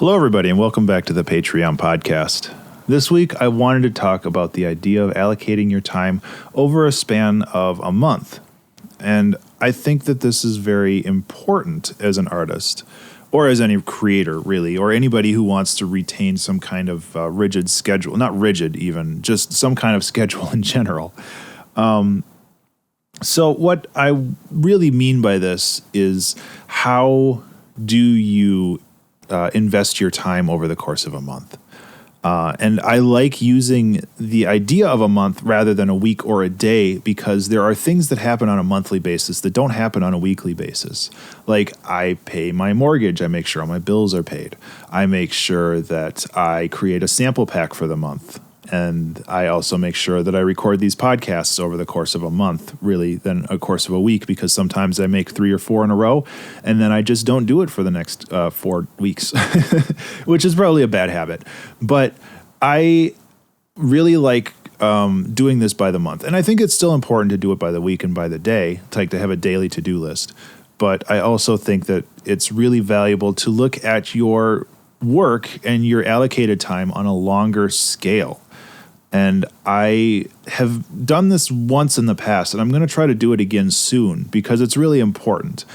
Hello, everybody, and welcome back to the Patreon podcast. This week, I wanted to talk about the idea of allocating your time over a span of a month. And I think that this is very important as an artist, or as any creator, really, or anybody who wants to retain some kind of rigid schedule. Not rigid, even, just some kind of schedule in general. So what I really mean by this is, how do you invest your time over the course of a month? And I like using the idea of a month rather than a week or a day, because there are things that happen on a monthly basis that don't happen on a weekly basis. Like, I pay my mortgage, I make sure all my bills are paid. I make sure that I create a sample pack for the month. And I also make sure that I record these podcasts over the course of a month, really, than a course of a week, because sometimes I make 3 or 4 in a row, and then I just don't do it for the next 4 weeks, which is probably a bad habit. But I really like doing this by the month. And I think it's still important to do it by the week and by the day, like to have a daily to-do list. But I also think that it's really valuable to look at your work and your allocated time on a longer scale. And I have done this once in the past, and I'm going to try to do it again soon because it's really important.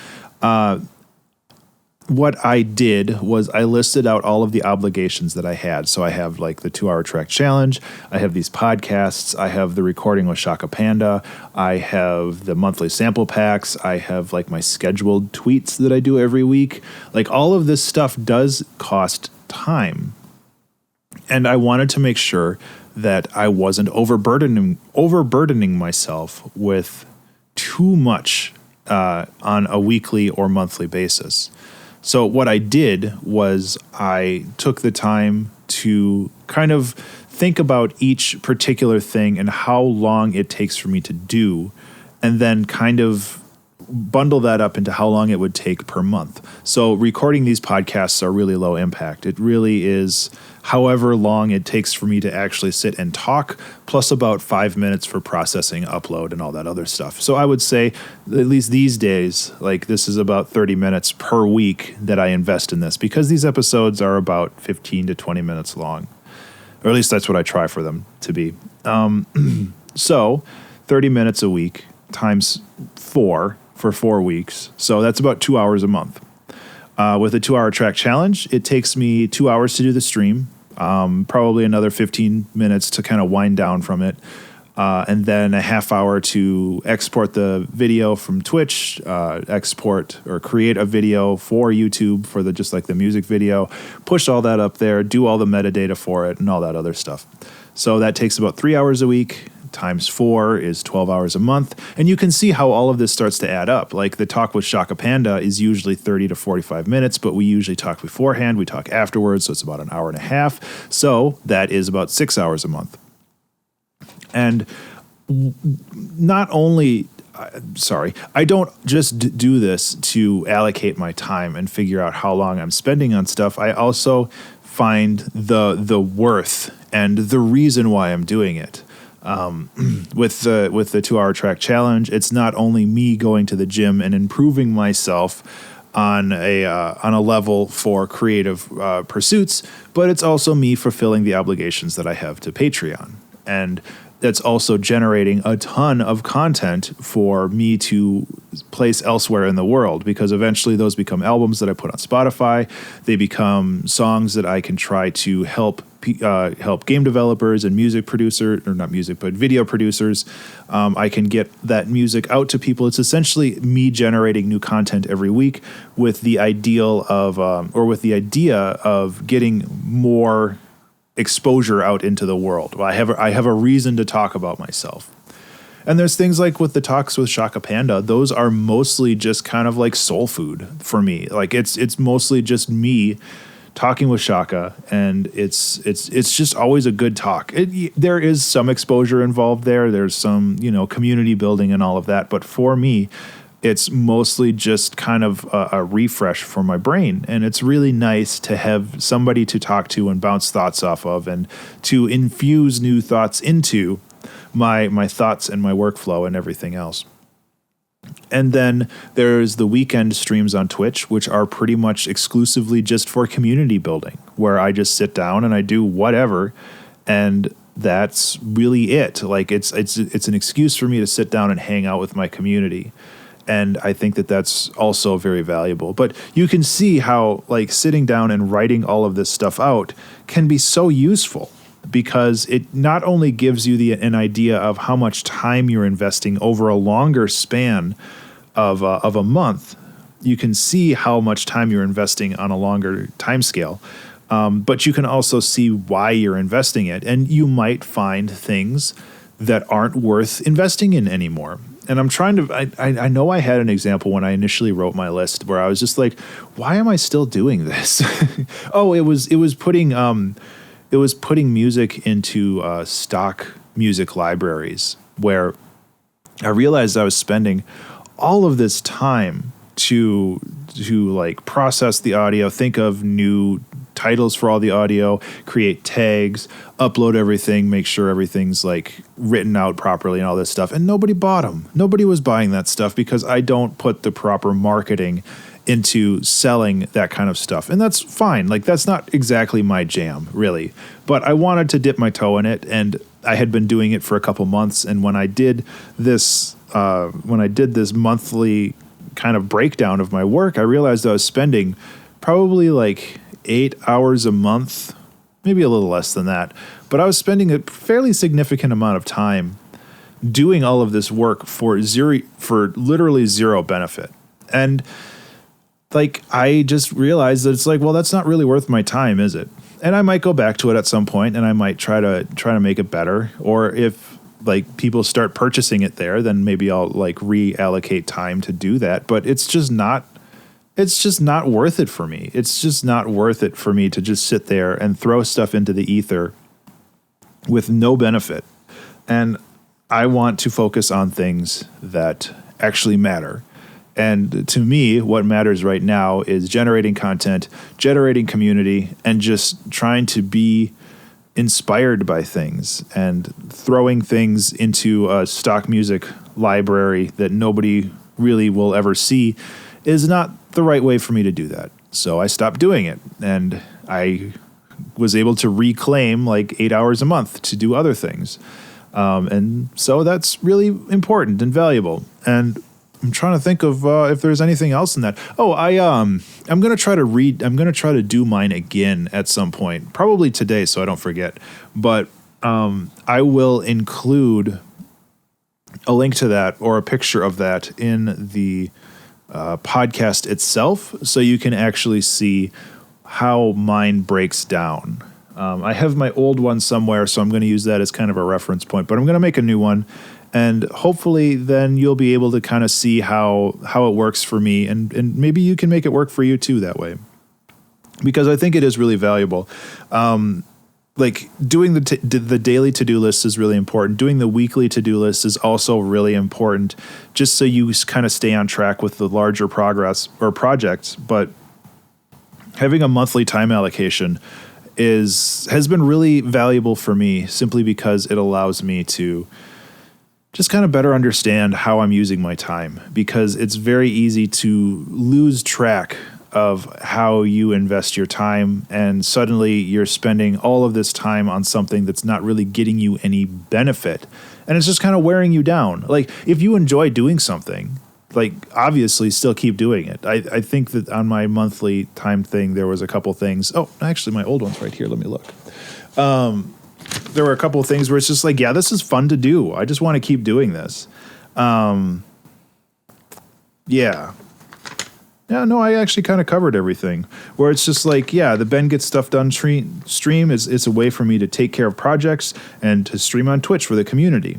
What I did was I listed out all of the obligations that I had. So I have like the 2-hour track challenge. I have these podcasts. I have the recording with Shaka Panda. I have the monthly sample packs. I have like my scheduled tweets that I do every week. Like, all of this stuff does cost time. And I wanted to make sure that I wasn't overburdening myself with too much on a weekly or monthly basis. So what I did was I took the time to kind of think about each particular thing and how long it takes for me to do, and then kind of bundle that up into how long it would take per month. So recording these podcasts are really low impact. It really is however long it takes for me to actually sit and talk, plus about 5 minutes for processing, upload, and all that other stuff. So I would say, at least these days, like, this is about 30 minutes per week that I invest in this, because these episodes are about 15 to 20 minutes long. Or at least that's what I try for them to be. So 30 minutes a week times 4 for 4 weeks. So that's about 2 hours a month. With a 2-hour track challenge, it takes me 2 hours to do the stream, probably another 15 minutes to kind of wind down from it, and then a half hour to export the video from Twitch, export or create a video for YouTube for just like the music video, push all that up there, do all the metadata for it, and all that other stuff. So that takes about 3 hours a week. Times 4 is 12 hours a month. And you can see how all of this starts to add up. Like, the talk with Shaka Panda is usually 30 to 45 minutes, but we usually talk beforehand. We talk afterwards, so it's about an hour and a half. So that is about 6 hours a month. And not only, I don't just do this to allocate my time and figure out how long I'm spending on stuff. I also find the worth and the reason why I'm doing it. With the 2-hour track challenge, it's not only me going to the gym and improving myself on a level for creative pursuits, but it's also me fulfilling the obligations that I have to Patreon. And that's also generating a ton of content for me to place elsewhere in the world, because eventually those become albums that I put on Spotify. They become songs that I can try to help game developers and music producers, or not music, but video producers. I can get that music out to people. It's essentially me generating new content every week with the idea of getting more exposure out into the world. I have a reason to talk about myself. And there's things like with the talks with Shaka Panda, those are mostly just kind of like soul food for me. Like, it's mostly just me talking with Shaka, and it's just always a good talk. There is some exposure involved there. There's some, community building and all of that. But for me, it's mostly just kind of a refresh for my brain. And it's really nice to have somebody to talk to and bounce thoughts off of, and to infuse new thoughts into my thoughts and my workflow and everything else. And then there's the weekend streams on Twitch, which are pretty much exclusively just for community building, where I just sit down and I do whatever, and that's really it. Like it's an excuse for me to sit down and hang out with my community. And I think that that's also very valuable. But you can see how like sitting down and writing all of this stuff out can be so useful, because it not only gives you an idea of how much time you're investing over a longer span of a month. You can see how much time you're investing on a longer time scale. But you can also see why you're investing it. And you might find things that aren't worth investing in anymore. And I'm trying to, I know I had an example when I initially wrote my list where I was just like, why am I still doing this? Oh, it was putting music into stock music libraries, where I realized I was spending all of this time to like process the audio, think of new titles for all the audio, create tags, upload everything, make sure everything's like written out properly and all this stuff. And nobody bought them. Nobody was buying that stuff because I don't put the proper marketing into selling that kind of stuff. And that's fine. Like that's not exactly my jam, really. But I wanted to dip my toe in it, and I had been doing it for a couple months. And when I did this monthly kind of breakdown of my work, I realized I was spending probably like 8 hours a month, maybe a little less than that, but I was spending a fairly significant amount of time doing all of this work for literally zero benefit. And like, I just realized that it's like, well, that's not really worth my time, is it? And I might go back to it at some point, and I might try to make it better. Or if like people start purchasing it there, then maybe I'll like reallocate time to do that. But it's just not worth it for me. It's just not worth it for me to just sit there and throw stuff into the ether with no benefit. And I want to focus on things that actually matter. And to me, what matters right now is generating content, generating community, and just trying to be inspired by things, and throwing things into a stock music library that nobody really will ever see is not the right way for me to do that. So I stopped doing it, and I was able to reclaim like 8 hours a month to do other things. And so that's really important and valuable. And I'm trying to think of if there's anything else in that. Oh, I'm going to try to do mine again at some point, probably today, so I don't forget. But I will include a link to that or a picture of that in the podcast itself, so you can actually see how mine breaks down. I have my old one somewhere, so I'm going to use that as kind of a reference point, but I'm going to make a new one. And hopefully then you'll be able to kind of see how it works for me, and maybe you can make it work for you too that way. Because I think it is really valuable. Like doing the daily to-do list is really important. Doing the weekly to-do list is also really important, just so you kind of stay on track with the larger progress or projects. But having a monthly time allocation has been really valuable for me, simply because it allows me to just kind of better understand how I'm using my time, because it's very easy to lose track of how you invest your time, and suddenly you're spending all of this time on something that's not really getting you any benefit, and it's just kind of wearing you down. Like, if you enjoy doing something, like, obviously still keep doing it. I think that on my monthly time thing, there was a couple things. Oh, actually, my old one's right here. Let me look. There were a couple of things where it's just like, yeah, this is fun to do. I just want to keep doing this. Yeah. Yeah, no, I actually kind of covered everything. Where it's just like, yeah, the Ben Gets Stuff Done stream is a way for me to take care of projects and to stream on Twitch for the community.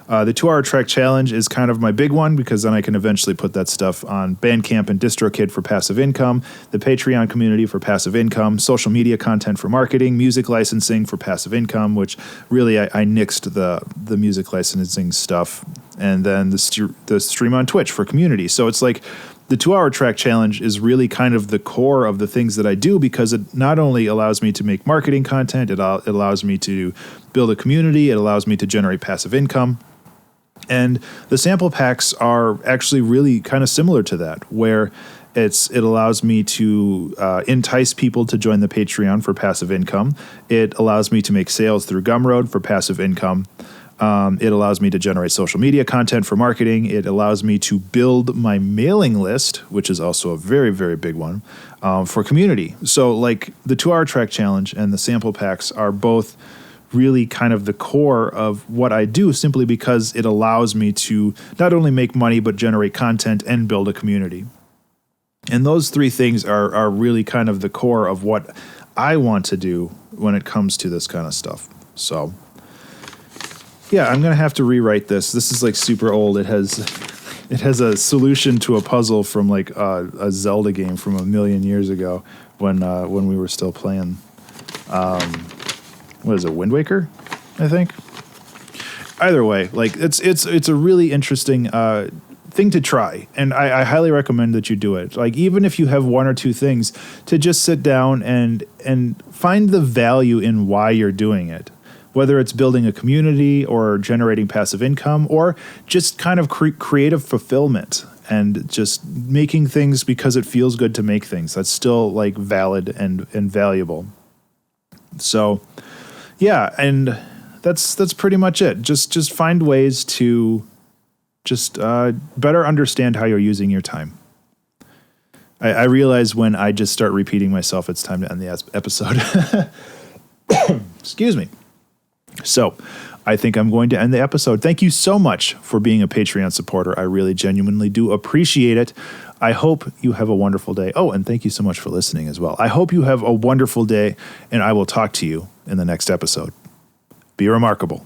The 2-hour track challenge is kind of my big one, because then I can eventually put that stuff on Bandcamp and DistroKid for passive income, the Patreon community for passive income, social media content for marketing, music licensing for passive income, which really I nixed the music licensing stuff, and then the stream on Twitch for community. So it's like the 2-hour track challenge is really kind of the core of the things that I do, because it not only allows me to make marketing content, it allows me to build a community, it allows me to generate passive income. And the sample packs are actually really kind of similar to that, where it allows me to entice people to join the Patreon for passive income. It allows me to make sales through Gumroad for passive income. It allows me to generate social media content for marketing. It allows me to build my mailing list, which is also a very, very big one, for community. So like the 2-hour track challenge and the sample packs are both really kind of the core of what I do, simply because it allows me to not only make money, but generate content and build a community. And those three things are really kind of the core of what I want to do when it comes to this kind of stuff. So yeah, I'm going to have to rewrite this. This is like super old. It has a solution to a puzzle from like a Zelda game from a million years ago when we were still playing. What is it, Wind Waker, I think? Either way, like it's a really interesting thing to try, and I highly recommend that you do it. Like even if you have one or two things, to just sit down and find the value in why you're doing it, whether it's building a community or generating passive income or just kind of creative fulfillment and just making things because it feels good to make things. That's still like valid and valuable. So yeah, and that's pretty much it. Just find ways to just better understand how you're using your time. I realize when I just start repeating myself, it's time to end the episode. Excuse me. So I think I'm going to end the episode. Thank you so much for being a Patreon supporter. I really genuinely do appreciate it. I hope you have a wonderful day. Oh, and thank you so much for listening as well. I hope you have a wonderful day, and I will talk to you in the next episode. Be remarkable.